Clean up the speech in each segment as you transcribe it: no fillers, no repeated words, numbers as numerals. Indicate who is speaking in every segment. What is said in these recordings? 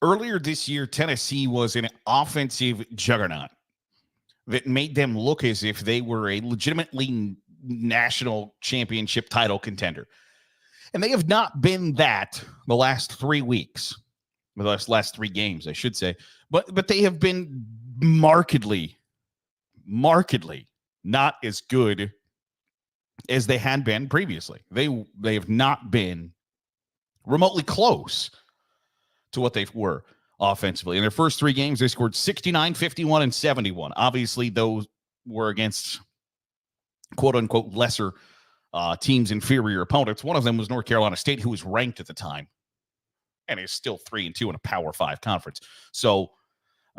Speaker 1: Earlier this year, Tennessee was an offensive juggernaut that made them look as if they were a legitimately national championship title contender. And they have not been that the last 3 weeks, the last 3 games, I should say. But they have been markedly not as good as they had been previously. They have not been remotely close to what they were offensively. In their first 3 games, they scored 69, 51, and 71. Obviously, those were against quote-unquote lesser teams, inferior opponents. One of them was North Carolina State, who was ranked at the time and is still 3-2 in a Power 5 conference. So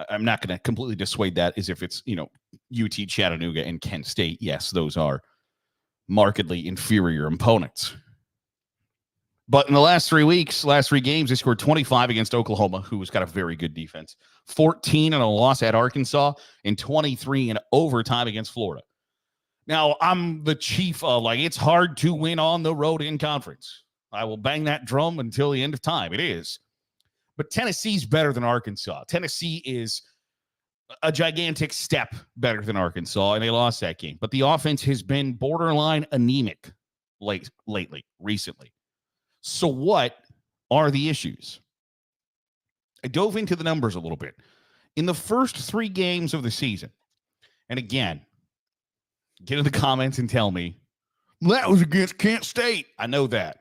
Speaker 1: I'm not going to completely dissuade that as if it's, UT, Chattanooga, and Kent State. Yes, those are markedly inferior opponents. But in the last 3 weeks, last 3 games, they scored 25 against Oklahoma, who's got a very good defense, 14 in a loss at Arkansas, and 23 in overtime against Florida. Now, I'm the chief of, it's hard to win on the road in conference. I will bang that drum until the end of time. It is. But Tennessee's better than Arkansas. Tennessee is a gigantic step better than Arkansas, and they lost that game. But the offense has been borderline anemic recently. So what are the issues? I dove into the numbers a little bit. In the first 3 games of the season, and again, get in the comments and tell me, that was against Kent State. I know that.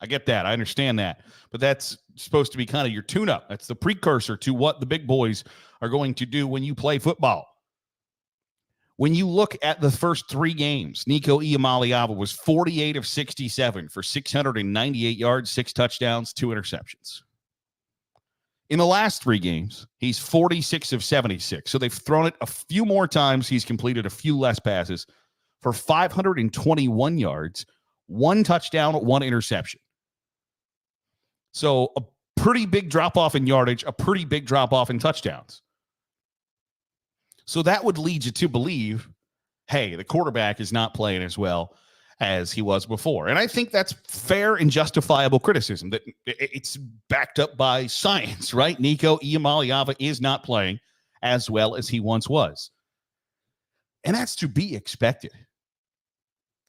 Speaker 1: I get that. I understand that. But that's supposed to be kind of your tune-up. That's the precursor to what the big boys are going to do when you play football. When you look at the first 3 games, Nico Iamaleava was 48 of 67 for 698 yards, 6 touchdowns, 2 interceptions. In the last 3 games, he's 46 of 76. So they've thrown it a few more times. He's completed a few less passes for 521 yards, 1 touchdown, 1 interception. So a pretty big drop-off in yardage, a pretty big drop-off in touchdowns. So that would lead you to believe, hey, the quarterback is not playing as well as he was before. And I think that's fair and justifiable criticism, that it's backed up by science, right? Nico Iamaleava is not playing as well as he once was. And that's to be expected.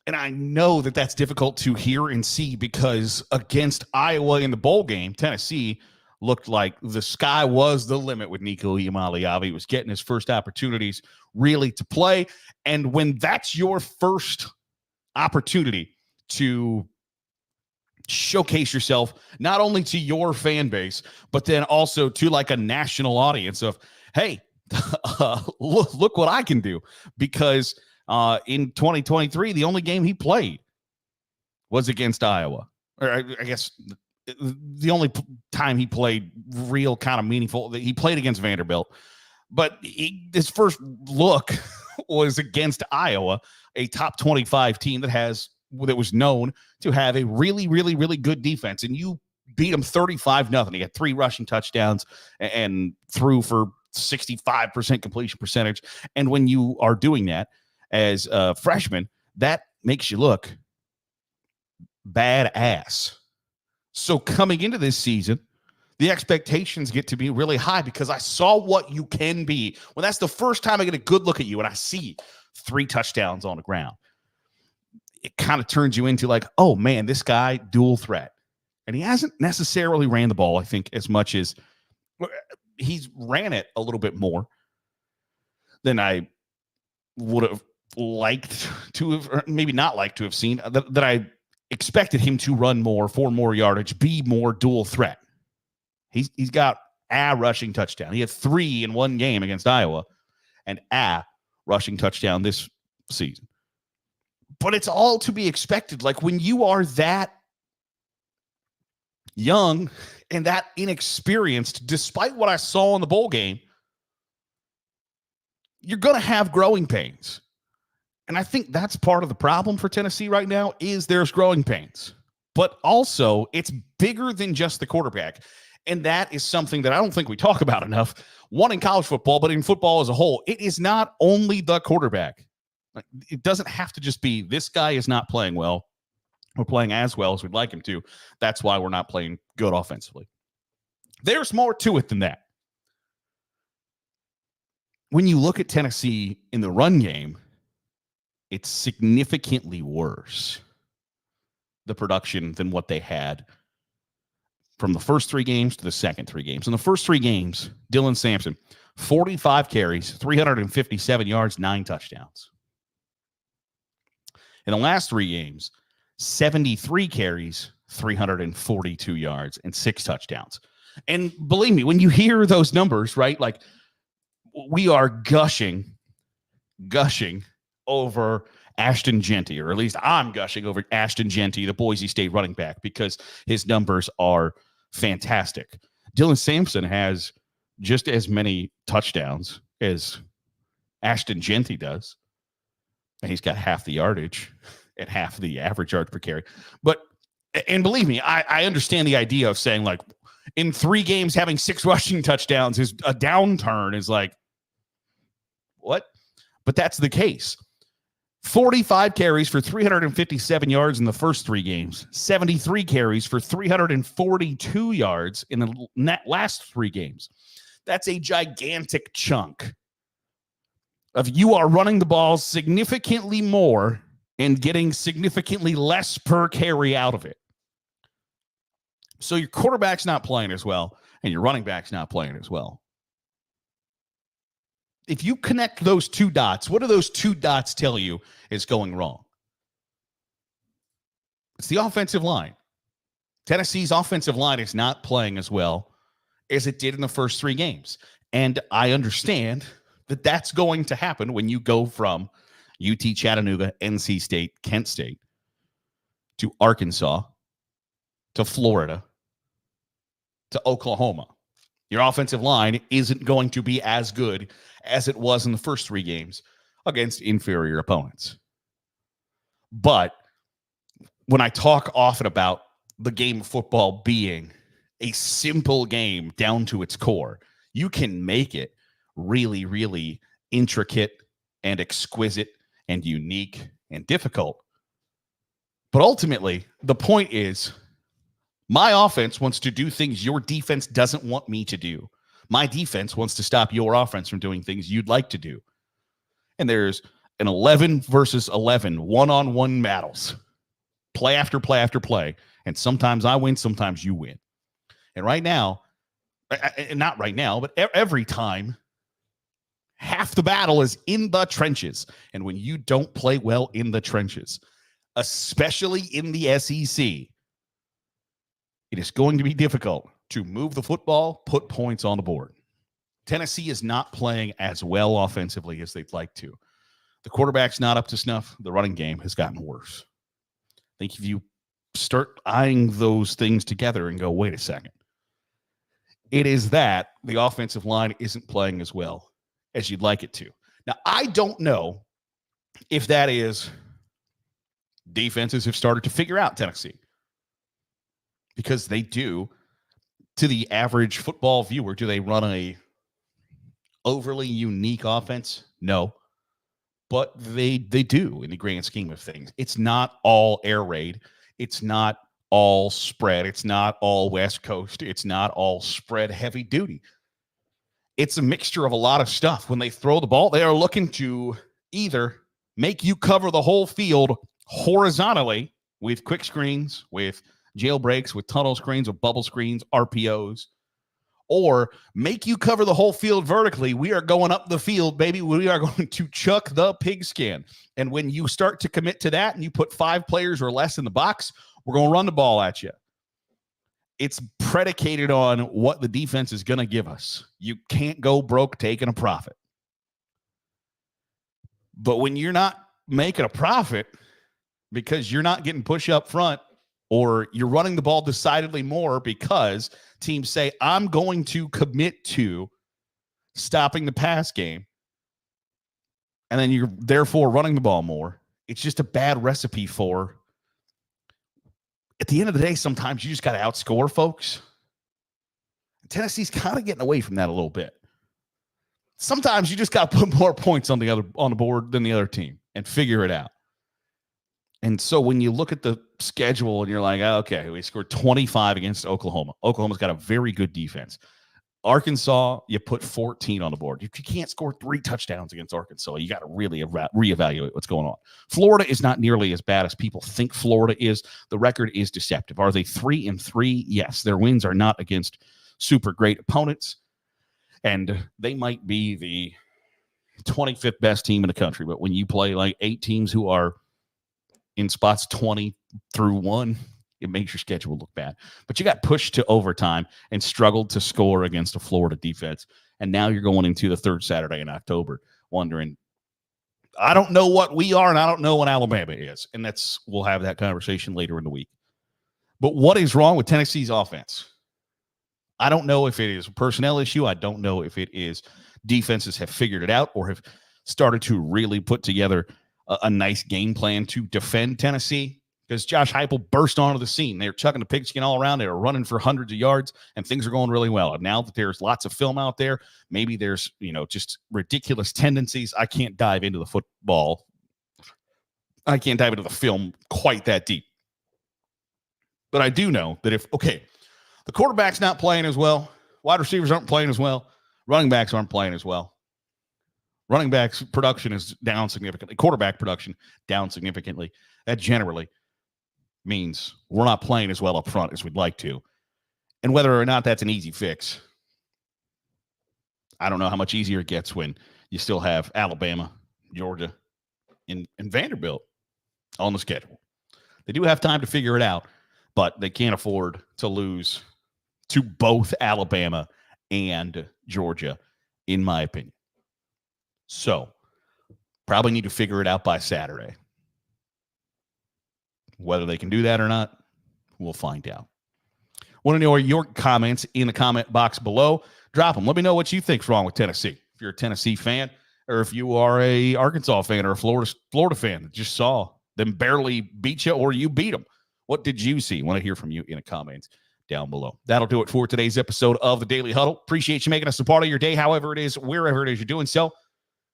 Speaker 1: And I know that that's difficult to hear and see because against Iowa in the bowl game, Tennessee looked like the sky was the limit with Nico Iamaleava. He was getting his first opportunities really to play. And when that's your first opportunity to showcase yourself, not only to your fan base, but then also to a national audience of, hey, look what I can do. Because in 2023, the only game he played was against Iowa. Or I guess the only time he played real kind of meaningful, he played against Vanderbilt. But his first look was against Iowa, a top 25 team that was known to have a really, really, really good defense. And you beat them 35-0. He had 3 rushing touchdowns and threw for 65% completion percentage. And when you are doing that as a freshman, that makes you look badass. So coming into this season, the expectations get to be really high because I saw what you can be. When that's the first time I get a good look at you and I see 3 touchdowns on the ground, it kind of turns you into oh man, this guy, dual threat. And he hasn't necessarily ran the ball, I think, as much as he's ran it a little bit more than I would have liked to have, or maybe not liked to have seen, that I expected him to run more, for more yardage, be more dual threat. He's got a rushing touchdown. He had 3 in one game against Iowa and a rushing touchdown this season. But it's all to be expected. When you are that young and that inexperienced, despite what I saw in the bowl game, you're going to have growing pains. And I think that's part of the problem for Tennessee right now is there's growing pains. But also, it's bigger than just the quarterback. And that is something that I don't think we talk about enough. One, in college football, but in football as a whole, it is not only the quarterback. It doesn't have to just be this guy is not playing well. We're playing as well as we'd like him to. That's why we're not playing good offensively. There's more to it than that. When you look at Tennessee in the run game, it's significantly worse, the production, than what they had from the first 3 games to the second 3 games. In the first 3 games, Dylan Sampson, 45 carries, 357 yards, 9 touchdowns. In the last 3 games, 73 carries, 342 yards, and 6 touchdowns. And believe me, when you hear those numbers, right, like we are gushing over Ashton Jeanty, or at least I'm gushing over Ashton Jeanty, the Boise State running back, because his numbers are fantastic. Dylan Sampson has just as many touchdowns as Ashton Jeanty does, and he's got half the yardage and half the average yards per carry. But, and believe me, I understand the idea of saying, like, in 3 games having 6 rushing touchdowns is a downturn, is like, what? But that's the case. 45 carries for 357 yards in the first 3 games, 73 carries for 342 yards in the last 3 games. That's a gigantic chunk of you are running the ball significantly more and getting significantly less per carry out of it. So your quarterback's not playing as well, and your running back's not playing as well. If you connect those 2 dots, what do those 2 dots tell you is going wrong? It's the offensive line. Tennessee's offensive line is not playing as well as it did in the first 3 games. And I understand that that's going to happen when you go from UT Chattanooga, NC State, Kent State, to Arkansas, to Florida, to Oklahoma. Your offensive line isn't going to be as good as it was in the first 3 games against inferior opponents. But when I talk often about the game of football being a simple game down to its core, you can make it really, really intricate and exquisite and unique and difficult. But ultimately, the point is, my offense wants to do things your defense doesn't want me to do. My defense wants to stop your offense from doing things you'd like to do. And there's an 11 versus 11 one-on-one battles, play after play after play. And sometimes I win, sometimes you win. And right now, not right now, but every time, half the battle is in the trenches. And when you don't play well in the trenches, especially in the SEC, it is going to be difficult to move the football, put points on the board. Tennessee is not playing as well offensively as they'd like to. The quarterback's not up to snuff. The running game has gotten worse. I think if you start eyeing those things together and go, wait a second, it is that the offensive line isn't playing as well as you'd like it to. Now, I don't know if that is defenses have started to figure out Tennessee, because they do. To the average football viewer, do they run a overly unique offense? No. But they do in the grand scheme of things. It's not all air raid. It's not all spread. It's not all West Coast. It's not all spread heavy duty. It's a mixture of a lot of stuff. When they throw the ball, they are looking to either make you cover the whole field horizontally with quick screens, with jailbreaks, with tunnel screens, with bubble screens, RPOs, or make you cover the whole field vertically. We are going up the field, baby. We are going to chuck the pigskin. And when you start to commit to that and you put 5 players or less in the box, we're going to run the ball at you. It's predicated on what the defense is going to give us. You can't go broke taking a profit. But when you're not making a profit because you're not getting push up front, or you're running the ball decidedly more because teams say, I'm going to commit to stopping the pass game, and then you're therefore running the ball more, it's just a bad recipe for, at the end of the day, sometimes you just got to outscore folks. Tennessee's kind of getting away from that a little bit. Sometimes you just got to put more points on the board than the other team and figure it out. And so when you look at the schedule and you're like, okay, we scored 25 against Oklahoma. Oklahoma's got a very good defense. Arkansas, you put 14 on the board. If you can't score 3 touchdowns against Arkansas, you got to really reevaluate what's going on. Florida is not nearly as bad as people think Florida is. The record is deceptive. Are they 3-3? Yes. Their wins are not against super great opponents, and they might be the 25th best team in the country. But when you play like 8 teams who are in spots 20 through 1, it makes your schedule look bad. But you got pushed to overtime and struggled to score against a Florida defense. And now you're going into the third Saturday in October wondering, I don't know what we are, and I don't know what Alabama is. And we'll have that conversation later in the week. But what is wrong with Tennessee's offense? I don't know if it is a personnel issue. I don't know if it is defenses have figured it out or have started to really put together a nice game plan to defend Tennessee, because Josh Heupel burst onto the scene. They're chucking the pigskin all around. They're running for hundreds of yards, and things are going really well. And now that there's lots of film out there, maybe there's, just ridiculous tendencies. I can't dive into the football. I can't dive into the film quite that deep. But I do know that the quarterback's not playing as well, wide receivers aren't playing as well, running backs aren't playing as well. Running backs production is down significantly. Quarterback production down significantly. That generally means we're not playing as well up front as we'd like to. And whether or not that's an easy fix, I don't know how much easier it gets when you still have Alabama, Georgia, and Vanderbilt on the schedule. They do have time to figure it out, but they can't afford to lose to both Alabama and Georgia, in my opinion. So, probably need to figure it out by Saturday. Whether they can do that or not, we'll find out. Want to know your comments in the comment box below? Drop them. Let me know what you think's wrong with Tennessee. If you're a Tennessee fan, or if you are a Arkansas fan or a Florida fan that just saw them barely beat you, or you beat them. What did you see? Want to hear from you in the comments down below. That'll do it for today's episode of the Daily Huddle. Appreciate you making us a part of your day, however it is, wherever it is you're doing so.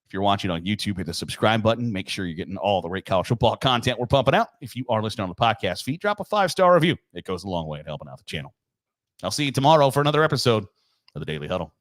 Speaker 1: If you're watching on YouTube, hit the subscribe button. Make sure you're getting all the great college football content we're pumping out. If you are listening on the podcast feed, drop a 5-star review. It goes a long way in helping out the channel. I'll see you tomorrow for another episode of the Daily Huddle.